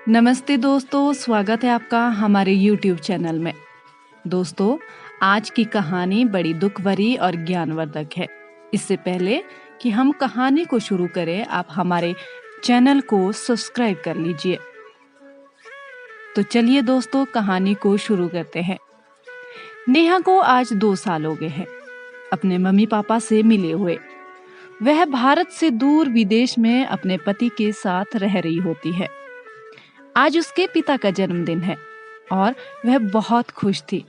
नमस्ते दोस्तों, स्वागत है आपका हमारे YouTube चैनल में। दोस्तों, आज की कहानी बड़ी दुख भरी और ज्ञानवर्धक है। इससे पहले कि हम कहानी को शुरू करें, आप हमारे चैनल को सब्सक्राइब कर लीजिए। तो चलिए दोस्तों, कहानी को शुरू करते हैं। नेहा को आज 2 साल हो गए हैं अपने मम्मी पापा से मिले हुए। वह भारत से दूर विदेश में अपने पति के साथ रह रही होती है। आज उसके पिता का जन्मदिन है और वह बहुत खुश थी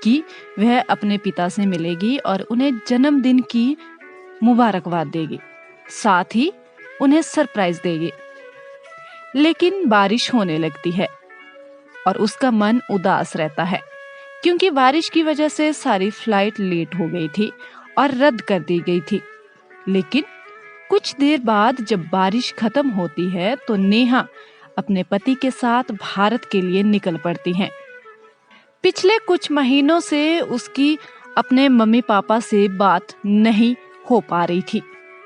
कि वह अपने पिता से मिलेगी और उन्हें जन्मदिन की मुबारकबाद देगी, साथ ही उन्हें सरप्राइज देगी। लेकिन बारिश होने लगती है और उसका मन उदास रहता है क्योंकि बारिश की वजह से सारी फ्लाइट लेट हो गई थी और रद्द कर दी गई थी। लेकिन कुछ देर बाद जब बारिश खत्म होती है तो नेहा अपने पति के साथ भारत के लिए निकल पड़ती हैं। पिछले कुछ महीनों से उसकी अपने मम्मी पापा से बात नहीं हो पा रही थी।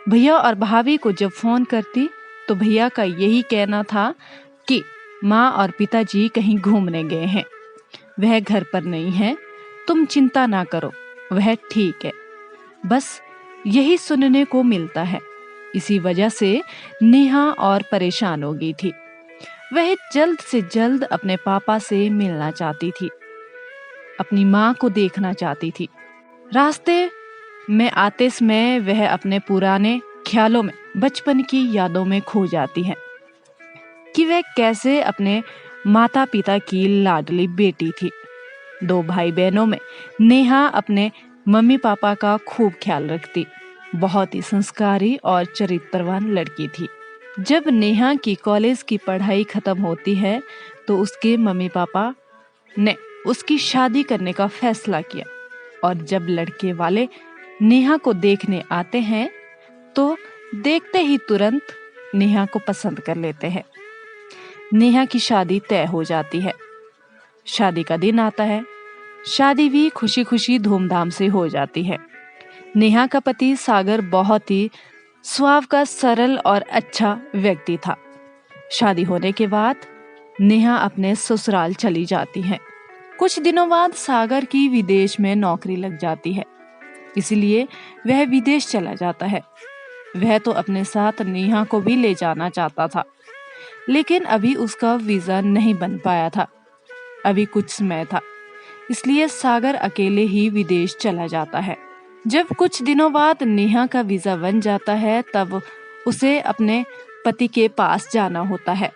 भैया और भाभी को जब फोन करती तो भैया का यही कहना था कि माँ और पिताजी कहीं घूमने गए हैं, वह घर पर नहीं है, तुम चिंता ना करो, वह ठीक है। बस यही सुनने को मिलता है। इसी वजह से नेहा और परेशान हो गई थी। वह जल्द से जल्द अपने पापा से मिलना चाहती थी, अपनी माँ को देखना चाहती थी। रास्ते में आते समय वह अपने पुराने ख्यालों में, बचपन की यादों में खो जाती है कि वह कैसे अपने माता पिता की लाडली बेटी थी। 2 भाई बहनों में नेहा अपने मम्मी पापा का खूब ख्याल रखती। बहुत ही संस्कारी और चरित्रवान लड़की थी। जब नेहा की कॉलेज की पढ़ाई खत्म होती है तो उसके मम्मी पापा ने उसकी शादी करने का फैसला किया और जब लड़के वाले नेहा को देखने आते हैं तो देखते ही तुरंत नेहा को पसंद कर लेते हैं। नेहा की शादी तय हो जाती है। शादी का दिन आता है। शादी भी खुशी खुशी धूमधाम से हो जाती है। नेहा का पति सागर बहुत ही स्वभाव का सरल और अच्छा व्यक्ति था। शादी होने के बाद नेहा अपने ससुराल चली जाती है। कुछ दिनों बाद सागर की विदेश में नौकरी लग जाती है, इसलिए वह विदेश चला जाता है। वह तो अपने साथ नेहा को भी ले जाना चाहता था, लेकिन अभी उसका वीजा नहीं बन पाया था। अभी कुछ समय था, इसलिए सागर अकेले ही विदेश चला जाता है। जब कुछ दिनों बाद नेहा का वीजा बन जाता है तब उसे अपने पति के पास जाना होता है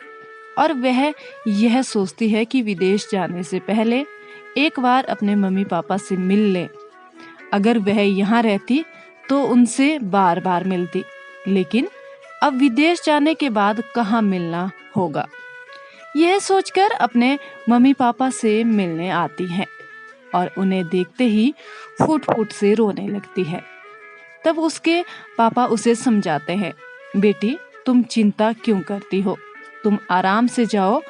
और वह यह सोचती है कि विदेश जाने से पहले एक बार अपने मम्मी पापा से मिल ले। अगर वह यहाँ रहती तो उनसे बार बार मिलती, लेकिन अब विदेश जाने के बाद कहाँ मिलना होगा। यह सोचकर अपने मम्मी पापा से मिलने आती है और उन्हें देखते ही फुट फुट से रोने लगती है। तब उसके पापा उसे समझाते हैं, बेटी तुम चिंता क्यों करती हो, तुम आराम से जाओ,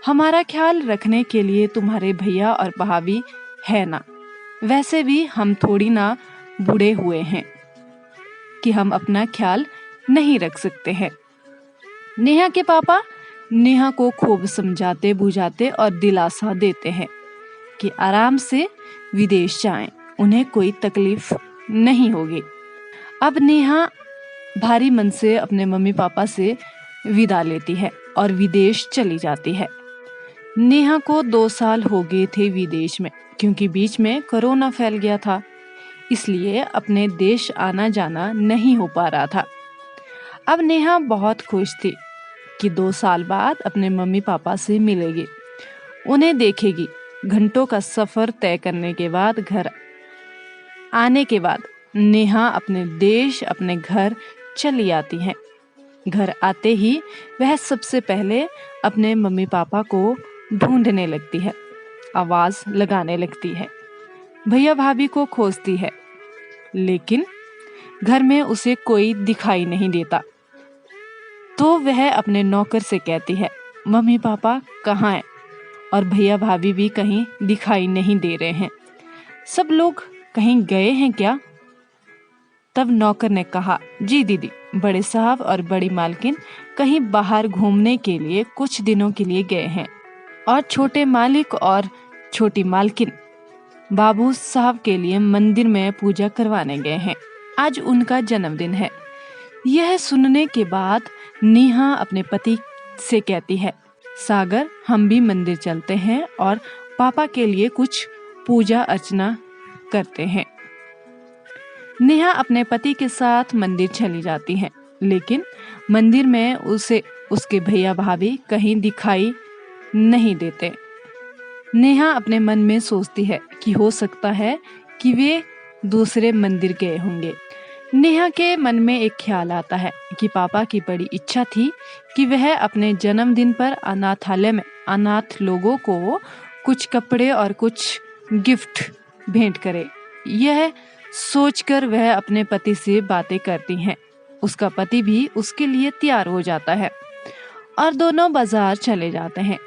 हमारा ख्याल रखने के लिए तुम्हारे भैया और भाभी है ना। वैसे भी हम थोड़ी ना बूढ़े हुए हैं कि हम अपना ख्याल नहीं रख सकते हैं। नेहा के पापा नेहा को खूब समझाते बुझाते और दिलासा देते हैं कि आराम से विदेश जाएं, उन्हें कोई तकलीफ नहीं होगी। अब नेहा भारी मन से अपने मम्मी पापा से विदा लेती है और विदेश चली जाती है। नेहा को 2 साल हो गए थे विदेश में, क्योंकि बीच में कोरोना फैल गया था, इसलिए अपने देश आना जाना नहीं हो पा रहा था। अब नेहा बहुत खुश थी कि 2 साल बाद अपने मम्मी पापा से मिलेगी, उन्हें देखेगी। घंटों का सफर तय करने के बाद घर आने के बाद नेहा अपने देश, अपने घर चली आती है। घर आते ही वह सबसे पहले अपने मम्मी पापा को ढूंढने लगती है, आवाज लगाने लगती है, भैया भाभी को खोजती है, लेकिन घर में उसे कोई दिखाई नहीं देता। तो वह अपने नौकर से कहती है, मम्मी पापा कहाँ हैं? और भैया भाभी भी कहीं दिखाई नहीं दे रहे हैं, सब लोग कहीं गए हैं क्या? तब नौकर ने कहा, जी दीदी, बड़े साहब और बड़ी मालकिन कहीं बाहर घूमने के लिए कुछ दिनों के लिए गए हैं और छोटे मालिक और छोटी मालकिन बाबू साहब के लिए मंदिर में पूजा करवाने गए हैं। आज उनका जन्मदिन है। यह सुनने के बाद नेहा अपने पति से कहती है, सागर, हम भी मंदिर चलते हैं और पापा के लिए कुछ पूजा अर्चना करते हैं। नेहा अपने पति के साथ मंदिर चली जाती है, लेकिन मंदिर में उसे उसके भैया भाभी कहीं दिखाई नहीं देते। नेहा अपने मन में सोचती है कि हो सकता है कि वे दूसरे मंदिर गए होंगे। नेहा के मन में एक ख्याल आता है कि पापा की बड़ी इच्छा थी कि वह अपने जन्मदिन पर अनाथालय में अनाथ लोगों को कुछ कपड़े और कुछ गिफ्ट भेंट करे। यह सोचकर वह अपने पति से बातें करती हैं। उसका पति भी उसके लिए तैयार हो जाता है और दोनों बाजार चले जाते हैं।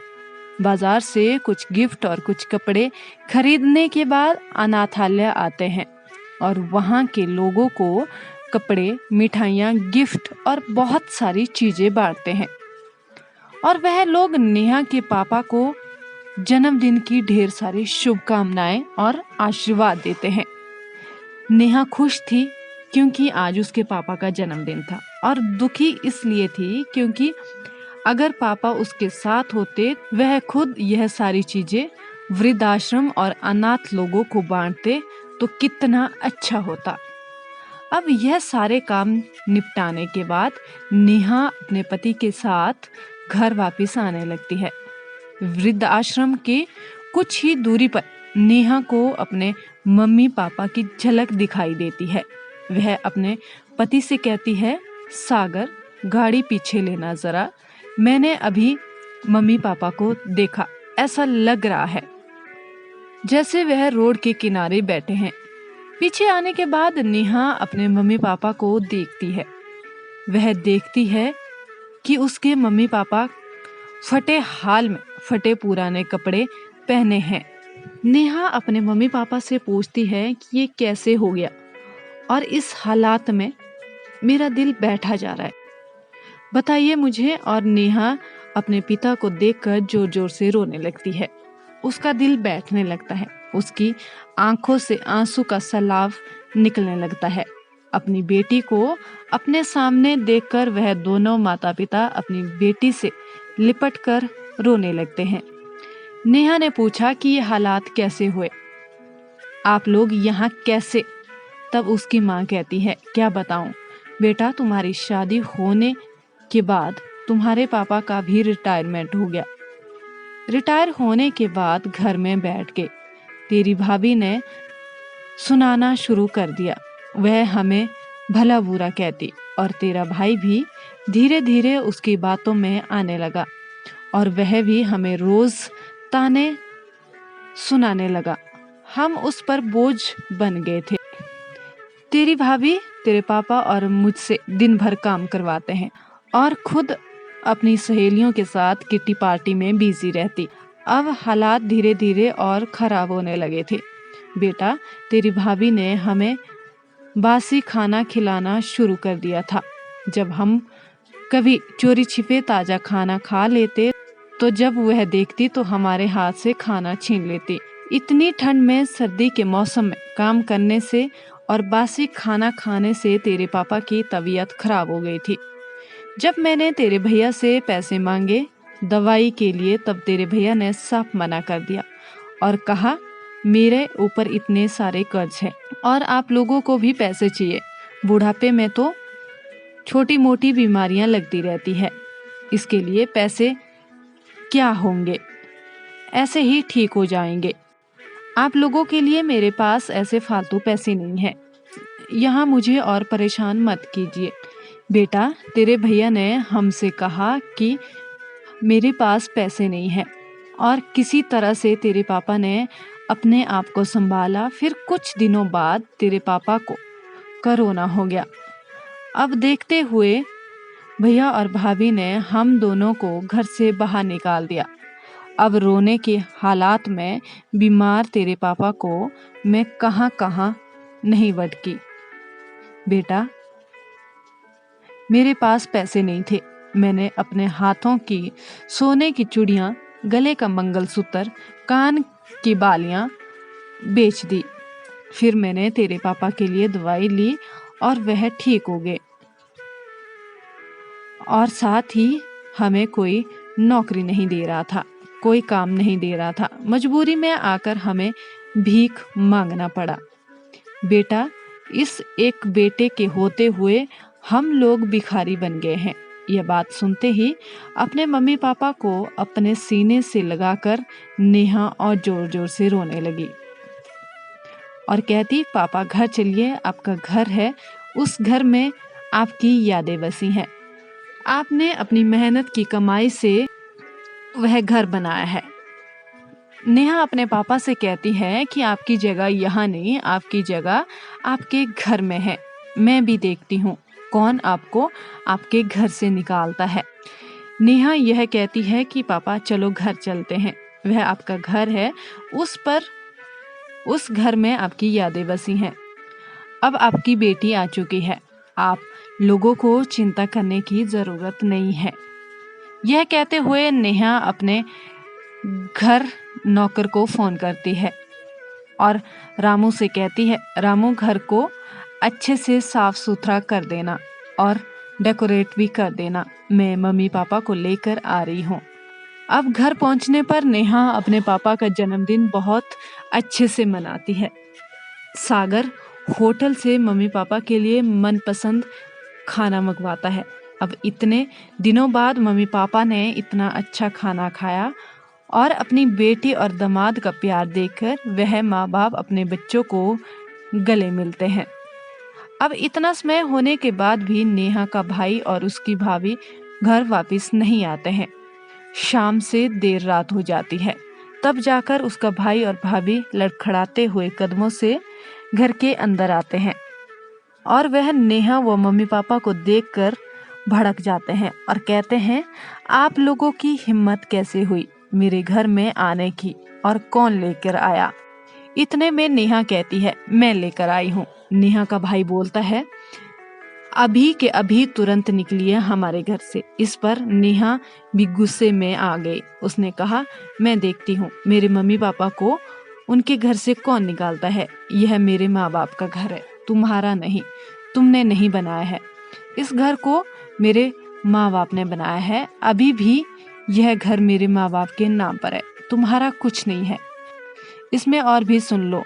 बाजार से कुछ गिफ्ट और कुछ कपड़े खरीदने के बाद अनाथालय आते हैं और वहाँ के लोगों को कपड़े, मिठाइयाँ, गिफ्ट और बहुत सारी चीजें बांटते हैं। और वह लोग नेहा के पापा को जन्मदिन की ढेर सारी शुभकामनाएं और आशीर्वाद देते हैं। नेहा खुश थी क्योंकि आज उसके पापा का जन्मदिन था और दुखी इसलिए थी क्योंकि अगर पापा उसके साथ होते वह खुद यह सारी चीजें वृद्धाश्रम और अनाथ लोगों को बांटते तो कितना अच्छा होता। अब यह सारे काम निपटाने के बाद नेहा अपने पति के साथ घर वापस आने लगती है। वृद्धाश्रम के कुछ ही दूरी पर नेहा को अपने मम्मी पापा की झलक दिखाई देती है। वह अपने पति से कहती है, सागर, गाड़ी पीछे लेना जरा, मैंने अभी मम्मी पापा को देखा, ऐसा लग रहा है जैसे वह रोड के किनारे बैठे हैं। पीछे आने के बाद नेहा अपने मम्मी पापा को देखती है। वह देखती है कि उसके मम्मी पापा फटे हाल में फटे पुराने कपड़े पहने हैं। नेहा अपने मम्मी पापा से पूछती है कि ये कैसे हो गया और इस हालात में मेरा दिल बैठा जा रहा है, बताइए मुझे। और नेहा अपने पिता को देखकर जोर जोर से रोने लगती है। उसका दिल बैठने लगता है। उसकी आंखों से आंसू का सैलाब निकलने लगता है। अपनी बेटी को अपने सामने देखकर वह दोनों माता पिता अपनी बेटी से लिपटकर रोने लगते हैं। नेहा ने पूछा कि ये हालात कैसे हुए, आप लोग यहाँ कैसे? तब उसकी माँ कहती है, क्या बताऊं बेटा, तुम्हारी शादी होने के बाद तुम्हारे पापा का भी रिटायरमेंट हो गया। रिटायर होने के बाद घर में बैठ के तेरी भाभी ने सुनाना शुरू कर दिया। वह हमें भला बुरा कहती और तेरा भाई भी धीरे धीरे उसकी बातों में आने लगा और वह भी हमें रोज ताने सुनाने लगा। हम उस पर बोझ बन गए थे। तेरी भाभी तेरे पापा और मुझसे दिन भर काम करवाते हैं और खुद अपनी सहेलियों के साथ किटी पार्टी में बिजी रहती। अब हालात धीरे धीरे और खराब होने लगे थे। बेटा, तेरी भाभी ने हमें बासी खाना खिलाना शुरू कर दिया था। जब हम कभी चोरी छिपे ताजा खाना खा लेते तो जब वह देखती तो हमारे हाथ से खाना छीन लेती। इतनी ठंड में, सर्दी के मौसम में काम करने से और बासी खाना खाने से तेरे पापा की तबीयत खराब हो गई थी। जब मैंने तेरे भैया से पैसे मांगे दवाई के लिए, तब तेरे भैया ने साफ मना कर दिया और कहा, मेरे ऊपर इतने सारे कर्ज हैं और आप लोगों को भी पैसे चाहिए। बुढ़ापे में तो छोटी मोटी बीमारियां लगती रहती है, इसके लिए पैसे क्या होंगे, ऐसे ही ठीक हो जाएंगे। आप लोगों के लिए मेरे पास ऐसे फालतू पैसे नहीं हैं। यहाँ मुझे और परेशान मत कीजिए। बेटा, तेरे भैया ने हमसे कहा कि मेरे पास पैसे नहीं हैं और किसी तरह से तेरे पापा ने अपने आप को संभाला। फिर कुछ दिनों बाद तेरे पापा को कोरोना हो गया। अब देखते हुए भैया और भाभी ने हम दोनों को घर से बाहर निकाल दिया। अब रोने के हालात में बीमार तेरे पापा को मैं कहाँ कहाँ नहीं भटकी। बेटा, मेरे पास पैसे नहीं थे। मैंने अपने हाथों की सोने की चूड़ियाँ, गले का मंगलसूत्र, कान की बालियाँ बेच दी। फिर मैंने तेरे पापा के लिए दवाई ली और वह ठीक हो गए। और साथ ही हमें कोई नौकरी नहीं दे रहा था, कोई काम नहीं दे रहा था। मजबूरी में आकर हमें भीख मांगना पड़ा। बेटा, इस एक बेटे के होते हुए हम लोग भिखारी बन गए हैं। यह बात सुनते ही अपने मम्मी पापा को अपने सीने से लगाकर नेहा और जोर जोर से रोने लगी और कहती, पापा घर चलिए, आपका घर है, उस घर में आपकी यादें बसी हैं। आपने अपनी मेहनत की कमाई से वह घर बनाया है। नेहा अपने पापा से कहती है कि आपकी जगह यहाँ नहीं, आपकी जगह आपके घर में है। मैं भी देखती हूँ कौन आपको आपके घर से निकालता है। नेहा यह कहती है कि पापा चलो घर चलते हैं, वह आपका घर है, उस घर में आपकी यादें बसी हैं। अब आपकी बेटी आ चुकी है, आप लोगों को चिंता करने की जरूरत नहीं है। यह कहते हुए नेहा अपने घर नौकर को फोन करती है और रामू से कहती है, रामू घर को अच्छे से साफ सुथरा कर देना और डेकोरेट भी कर देना, मैं मम्मी पापा को लेकर आ रही हूँ। अब घर पहुँचने पर नेहा अपने पापा का जन्मदिन बहुत अच्छे से मनाती है। सागर होटल से मम्मी पापा के लिए मनपसंद खाना मंगवाता है। अब इतने दिनों बाद मम्मी पापा ने इतना अच्छा खाना खाया और अपनी बेटी और दामाद का प्यार देखकर वह माँ बाप अपने बच्चों को गले मिलते हैं। अब इतना समय होने के बाद भी नेहा का भाई और उसकी भाभी घर वापस नहीं आते हैं। शाम से देर रात हो जाती है, तब जाकर उसका भाई और भाभी लड़खड़ाते हुए कदमों से घर के अंदर आते हैं और वह नेहा व मम्मी पापा को देखकर भड़क जाते हैं और कहते हैं, आप लोगों की हिम्मत कैसे हुई मेरे घर में आने की, और कौन लेकर आया? इतने में नेहा कहती है, मैं लेकर आई हूँ। नेहा का भाई बोलता है, अभी के अभी तुरंत निकलिए हमारे घर से। इस पर नेहा भी गुस्से में आ गई। उसने कहा, मैं देखती हूँ मेरे मम्मी पापा को उनके घर से कौन निकालता है। यह मेरे माँ बाप का घर है, तुम्हारा नहीं। तुमने नहीं बनाया है, इस घर को मेरे माँ बाप ने बनाया है। अभी भी यह घर मेरे माँ बाप के नाम पर है, तुम्हारा कुछ नहीं है। इसमें और भी सुन लो,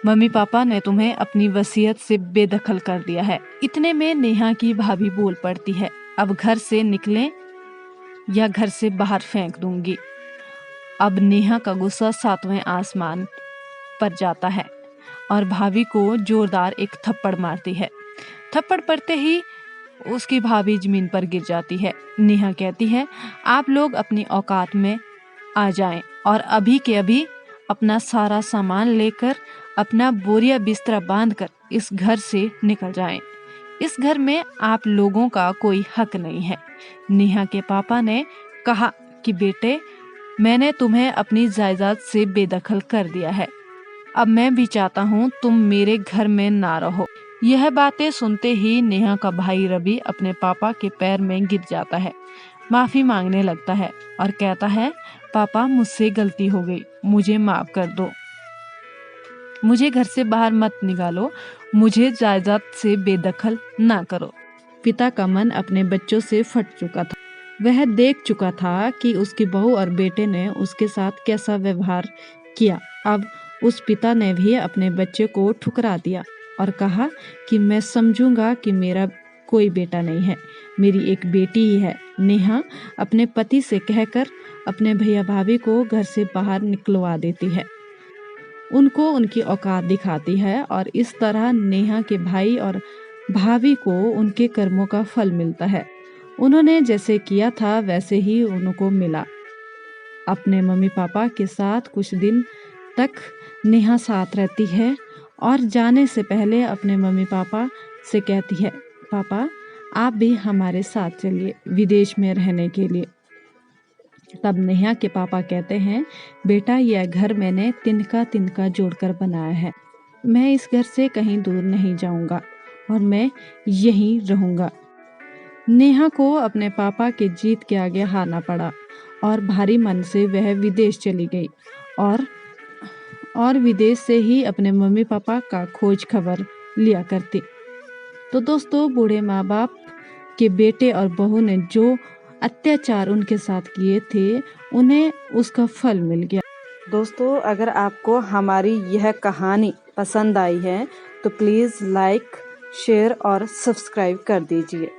मम्मी पापा ने तुम्हें अपनी वसीयत से बेदखल कर दिया है। इतने में नेहा की भाभी बोल पड़ती है, अब घर से निकलें या घर से बाहर फेंक दूंगी। अब नेहा का गुस्सा 7वें आसमान पर जाता है और भाभी को जोरदार एक थप्पड़ मारती है। थप्पड़ पड़ते ही उसकी भाभी जमीन पर गिर जाती है। नेहा कहती है, आप लोग अपनी औकात में आ जाएं और अभी के अभी अपना सारा सामान लेकर अपना बोरिया बिस्तरा बांधकर इस घर से निकल जाएं। इस घर में आप लोगों का कोई हक नहीं है। नेहा के पापा ने कहा कि बेटे, मैंने तुम्हें अपनी जायदाद से बेदखल कर दिया है, अब मैं भी चाहता हूँ तुम मेरे घर में ना रहो। यह बातें सुनते ही नेहा का भाई रवि अपने पापा के पैर में गिर जाता है, माफी मांगने लगता है और कहता है, पापा मुझसे गलती हो गई, मुझे माफ कर दो, मुझे घर से बाहर मत निकालो, मुझे जायदाद से बेदखल ना करो। पिता का मन अपने बच्चों से फट चुका था। वह देख चुका था कि उसकी बहू और बेटे ने उसके साथ कैसा व्यवहार किया। अब उस पिता ने भी अपने बच्चे को ठुकरा दिया और कहा कि मैं समझूंगा कि मेरा कोई बेटा नहीं है, मेरी एक बेटी ही है। नेहा अपने पति से कहकर अपने भैया भाभी को घर से बाहर निकलवा देती है, उनको उनकी औकात दिखाती है और इस तरह नेहा के भाई और भाभी को उनके कर्मों का फल मिलता है। उन्होंने जैसे किया था वैसे ही उनको मिला। अपने मम्मी पापा के साथ कुछ दिन तक नेहा साथ रहती है और जाने से पहले अपने मम्मी पापा से कहती है, पापा आप भी हमारे साथ चलिए विदेश में रहने के लिए। तब नेहा के पापा कहते हैं, बेटा यह घर मैंने तिनका तिनका जोड़कर बनाया है, मैं इस घर से कहीं दूर नहीं जाऊंगा और मैं यहीं रहूंगा। नेहा को अपने पापा के जीत के आगे हारना पड़ा और भारी मन से वह विदेश चली गई और विदेश से ही अपने मम्मी पापा का खोज खबर लिया करती। तो दोस्तों, बूढ़े माँ बाप के बेटे और बहू ने जो अत्याचार उनके साथ किए थे, उन्हें उसका फल मिल गया। दोस्तों, अगर आपको हमारी यह कहानी पसंद आई है तो प्लीज़ लाइक, शेयर और सब्सक्राइब कर दीजिए।